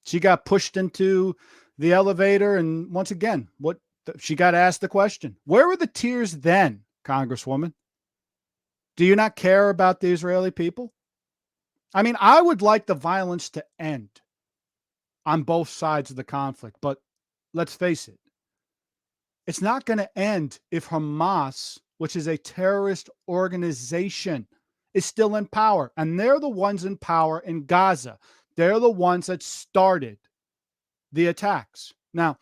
She got pushed into the elevator, and once again, she got asked the question, where were the tears then, Congresswoman? Do you not care about the Israeli people? I mean, I would like the violence to end on both sides of the conflict, but let's face it, it's not going to end if Hamas, which is a terrorist organization, is still in power. And they're the ones in power in Gaza. They're the ones that started the attacks. Now,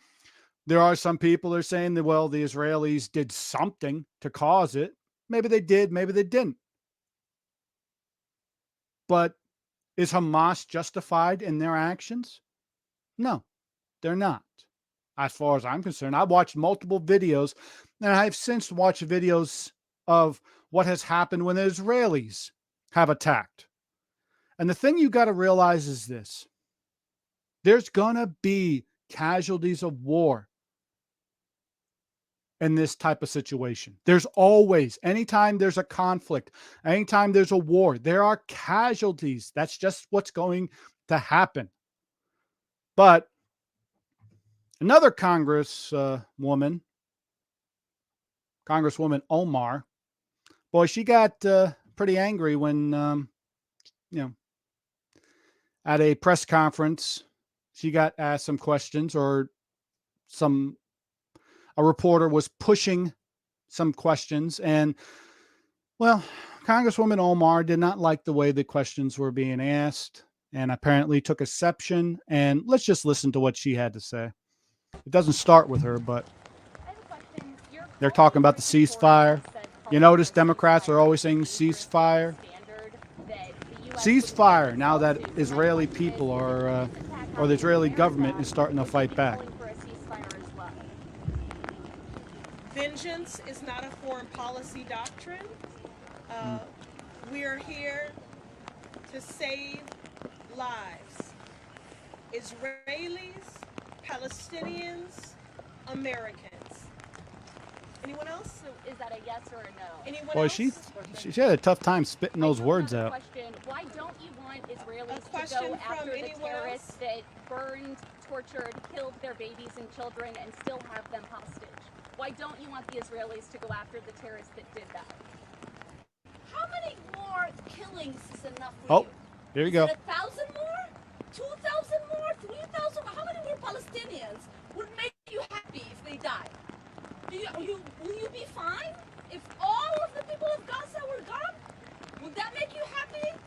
there are some people that are saying that, well, the Israelis did something to cause it. Maybe they did, maybe they didn't. But is Hamas justified in their actions? No, they're not. As far as I'm concerned, I've watched multiple videos, and I've since watched videos of what has happened when the Israelis have attacked. And the thing you got to realize is this. There's going to be casualties of war in this type of situation. There's always, anytime there's a conflict, anytime there's a war, there are casualties. That's just what's going to happen. But another Congresswoman Omar, boy, she got pretty angry when, at a press conference, she got asked some questions, or a reporter was pushing some questions, and, well, Congresswoman Omar did not like the way the questions were being asked, and apparently took exception. And let's just listen to what she had to say. It doesn't start with her, but they're talking about the ceasefire. You notice Democrats are always saying ceasefire. Ceasefire, now that Israeli people or the Israeli government is starting to fight back. Vengeance is not a foreign policy doctrine. We are here to save lives. Israelis, Palestinians, Americans. Anyone else? So is that a yes or a no? Anyone Boy, else? she had a tough time spitting those I do words have a out. question. Why don't you want Israelis to question go from after the anyone terrorists else? that burned, tortured, killed their babies and children and still have them hostage? Why don't you want the Israelis to go after the terrorists that did that? How many more killings is enough for Oh, you? here you Is go. it 1,000 more? 2,000 more? 3,000 more? How many more Palestinians would make you happy if they died? Will you be fine if all of the people of Gaza were gone? Would that make you happy?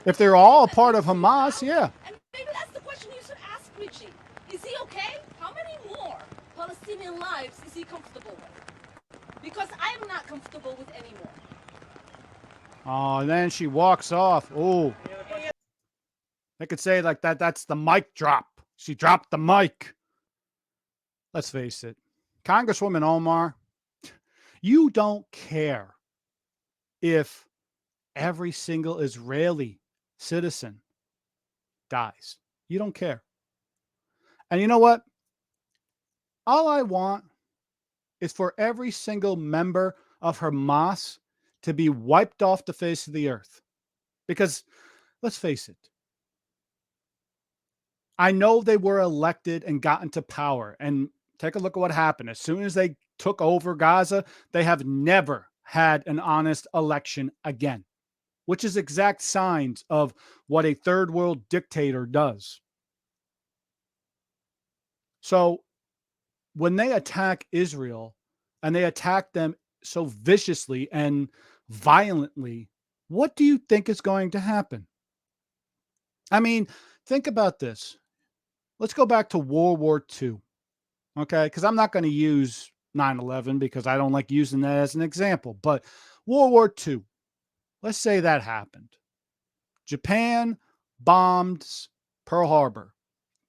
If they're all a part of Hamas, yeah. And maybe that's the question you should ask Richie. Is he okay? How many more Palestinian lives is he comfortable with? Because I'm not comfortable with any more. Oh, and then she walks off. Oh, they could say like that. That's the mic drop. She dropped the mic. Let's face it, Congresswoman Omar, you don't care if every single Israeli citizen dies. You don't care. And you know what? All I want is for every single member of Hamas to be wiped off the face of the earth. Because let's face it, I know they were elected and got into power. And take a look at what happened. As soon as they took over Gaza, they have never had an honest election again, which is exact signs of what a third world dictator does. So when they attack Israel and they attack them so viciously and violently, what do you think is going to happen? I mean, think about this. Let's go back to World War II, okay? Because I'm not going to use 9/11 because I don't like using that as an example. But World War II, let's say that happened. Japan bombed Pearl Harbor,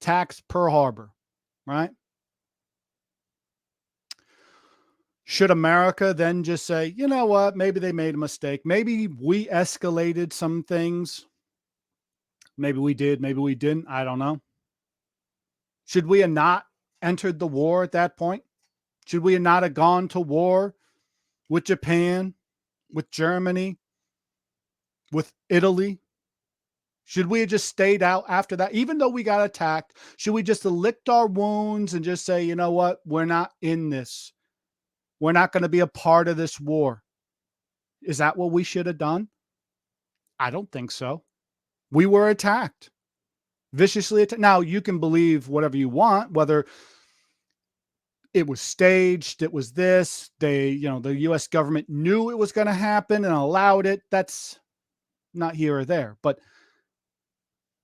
attacked Pearl Harbor, right? Should America then just say, you know what, maybe they made a mistake. Maybe we escalated some things. Maybe we did, maybe we didn't. I don't know. Should we have not entered the war at that point? Should we have not have gone to war with Japan, with Germany, with Italy? Should we have just stayed out after that? Even though we got attacked, should we just have licked our wounds and just say, you know what, we're not in this. We're not going to be a part of this war. Is that what we should have done? I don't think so. We were attacked, viciously attacked. Now, you can believe whatever you want, whether it was staged, it was this, the US government knew it was going to happen and allowed it. That's not here or there. But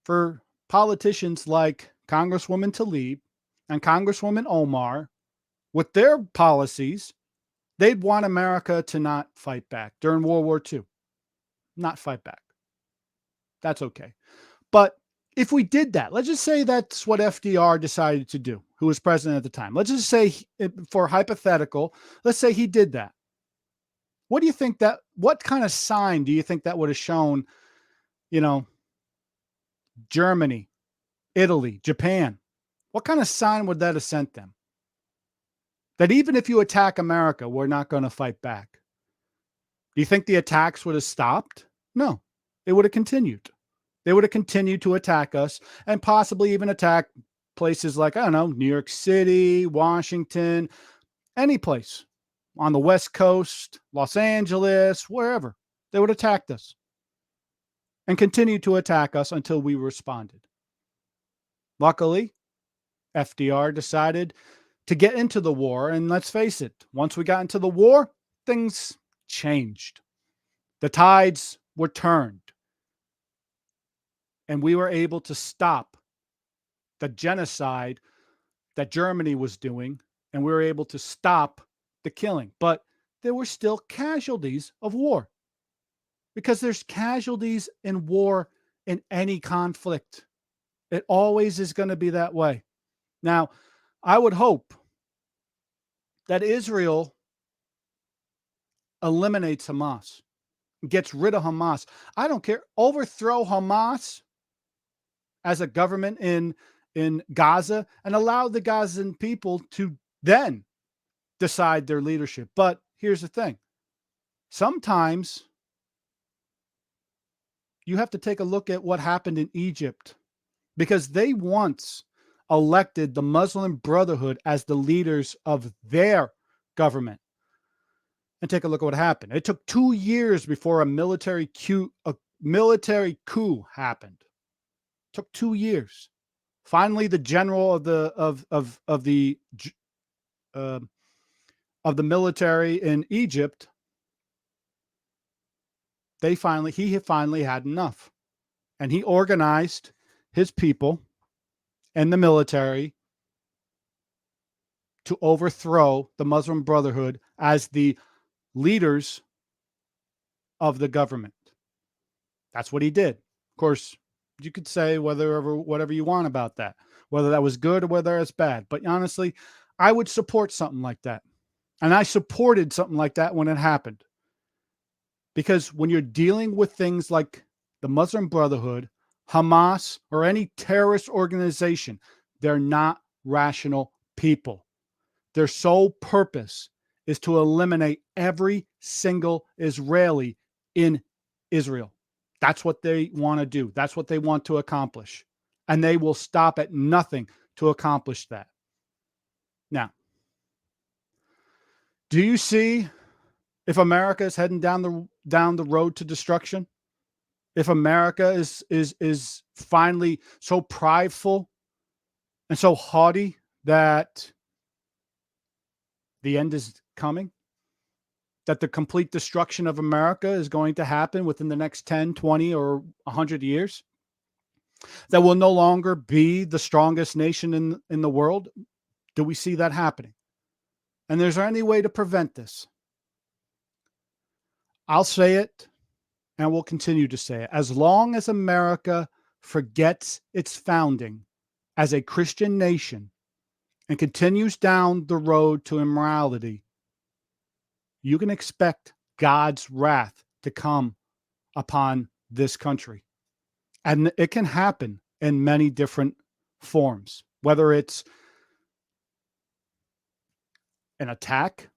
for politicians like Congresswoman Tlaib and Congresswoman Omar, with their policies, they'd want America to not fight back during World War II. Not fight back. That's okay. But if we did that, let's just say that's what FDR decided to do, who was president at the time. Let's just say, for hypothetical, let's say he did that. What do you think what kind of sign do you think that would have shown, Germany, Italy, Japan? What kind of sign would that have sent them? That even if you attack America, we're not going to fight back. Do you think the attacks would have stopped? No, they would have continued. They would have continued to attack us and possibly even attack places like, I don't know, New York City, Washington, any place on the West Coast, Los Angeles, wherever. They would have attacked us and continue to attack us until we responded. Luckily, FDR decided to get into the war. And let's face it, once we got into the war, things changed. The tides were turned. And we were able to stop the genocide that Germany was doing. And we were able to stop the killing. But there were still casualties of war. Because there's casualties in war in any conflict. It always is going to be that way. Now, I would hope that Israel eliminates Hamas, gets rid of Hamas. I don't care. Overthrow Hamas as a government in Gaza and allow the Gazan people to then decide their leadership. But here's the thing. Sometimes you have to take a look at what happened in Egypt, because they once elected the Muslim Brotherhood as the leaders of their government. And take a look at what happened. It took 2 years before a military coup happened. It took 2 years. Finally, the general of the military in Egypt, he finally had enough, and he organized his people and the military to overthrow the Muslim Brotherhood as the leaders of the government. That's what he did. Of course, you could say whatever you want about that, whether that was good or whether it's bad. But honestly, I would support something like that. And I supported something like that when it happened. Because when you're dealing with things like the Muslim Brotherhood, Hamas, or any terrorist organization, they're not rational people. Their sole purpose is to eliminate every single Israeli in Israel. That's what they want to do. That's what they want to accomplish. And they will stop at nothing to accomplish that. Now, do you see if America is heading down the road to destruction? If America is finally so prideful and so haughty that the end is coming? That the complete destruction of America is going to happen within the next 10, 20, or 100 years? That will no longer be the strongest nation in the world? Do we see that happening? And is there any way to prevent this? I'll say it, and we'll continue to say it. As long as America forgets its founding as a Christian nation and continues down the road to immorality, you can expect God's wrath to come upon this country. And it can happen in many different forms, whether it's an attack,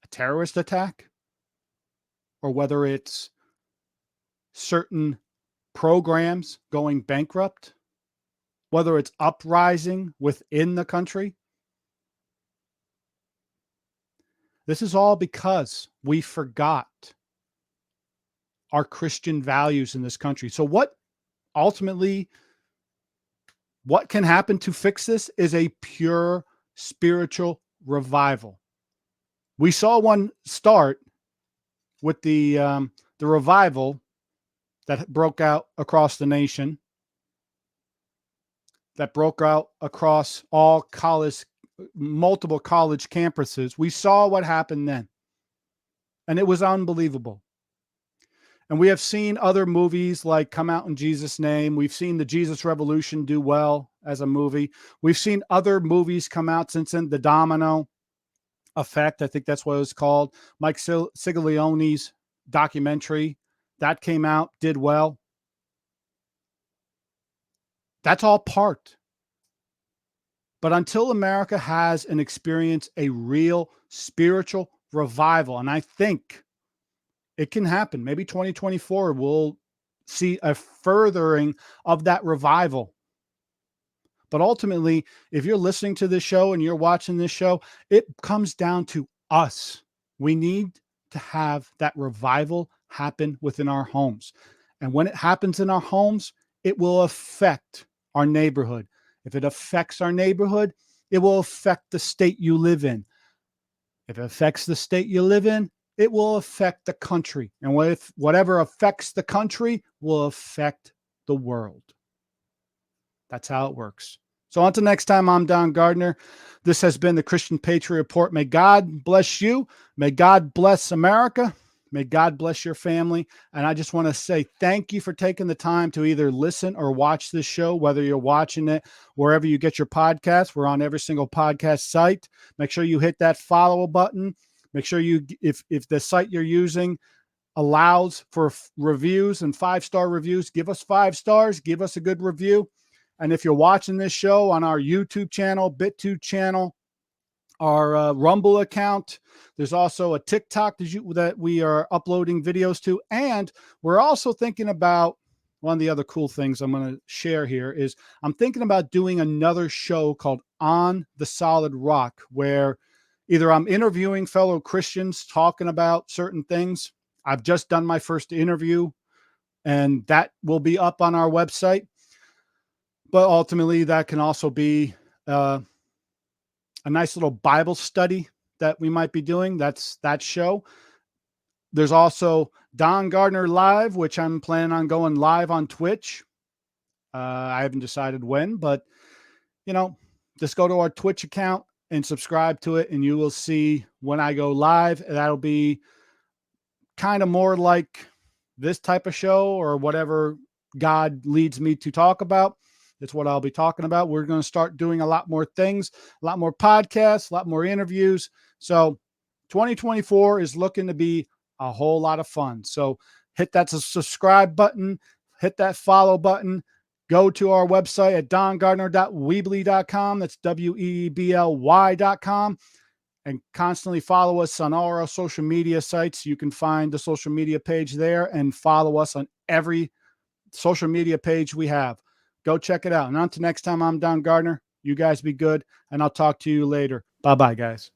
a terrorist attack, or whether it's certain programs going bankrupt, whether it's uprising within the country. This is all because we forgot our Christian values in this country. So what can happen to fix this is a pure spiritual revival. We saw one start with the revival that broke out across the nation, that broke out across multiple college campuses. We saw what happened then, and it was unbelievable. And we have seen other movies like Come Out in Jesus' Name. We've seen the Jesus Revolution do well as a movie. We've seen other movies come out since then. The Domino Effect, I think that's what it was called. Mike Siglioni's documentary, that came out, did well. That's all part. But until America has and experience a real spiritual revival, and I think it can happen. Maybe 2024 will see a furthering of that revival. But ultimately, if you're listening to this show and you're watching this show, it comes down to us. We need to have that revival happen within our homes. And when it happens in our homes, it will affect our neighborhood. If it affects our neighborhood, it will affect the state you live in. If it affects the state you live in, it will affect the country. And whatever affects the country will affect the world. That's how it works. So until next time, I'm Don Gardner. This has been the Christian Patriot Report. May God bless you. May God bless America. May God bless your family. And I just want to say thank you for taking the time to either listen or watch this show, whether you're watching it wherever you get your podcasts. We're on every single podcast site. Make sure you hit that follow button. Make sure if the site you're using allows for reviews and 5-star reviews, give us 5 stars, give us a good review. And if you're watching this show on our YouTube channel, BitTube channel, our Rumble account. There's also a TikTok that we are uploading videos to. And we're also thinking about one of the other cool things I'm going to share here is I'm thinking about doing another show called On the Solid Rock, where either I'm interviewing fellow Christians talking about certain things. I've just done my first interview, and that will be up on our website. But ultimately, that can also be a nice little Bible study that we might be doing. That's that show. There's also Don Gardner Live, which I'm planning on going live on Twitch. I haven't decided when, but just go to our Twitch account and subscribe to it, and you will see when I go live. That'll be kind of more like this type of show or whatever God leads me to talk about. That's what I'll be talking about. We're going to start doing a lot more things, a lot more podcasts, a lot more interviews. So 2024 is looking to be a whole lot of fun. So hit that subscribe button, hit that follow button, go to our website at dongardner.weebly.com. That's WEEBLY.com. And constantly follow us on all our social media sites. You can find the social media page there and follow us on every social media page we have. Go check it out. And until next time, I'm Don Gardner. You guys be good, and I'll talk to you later. Bye-bye, guys.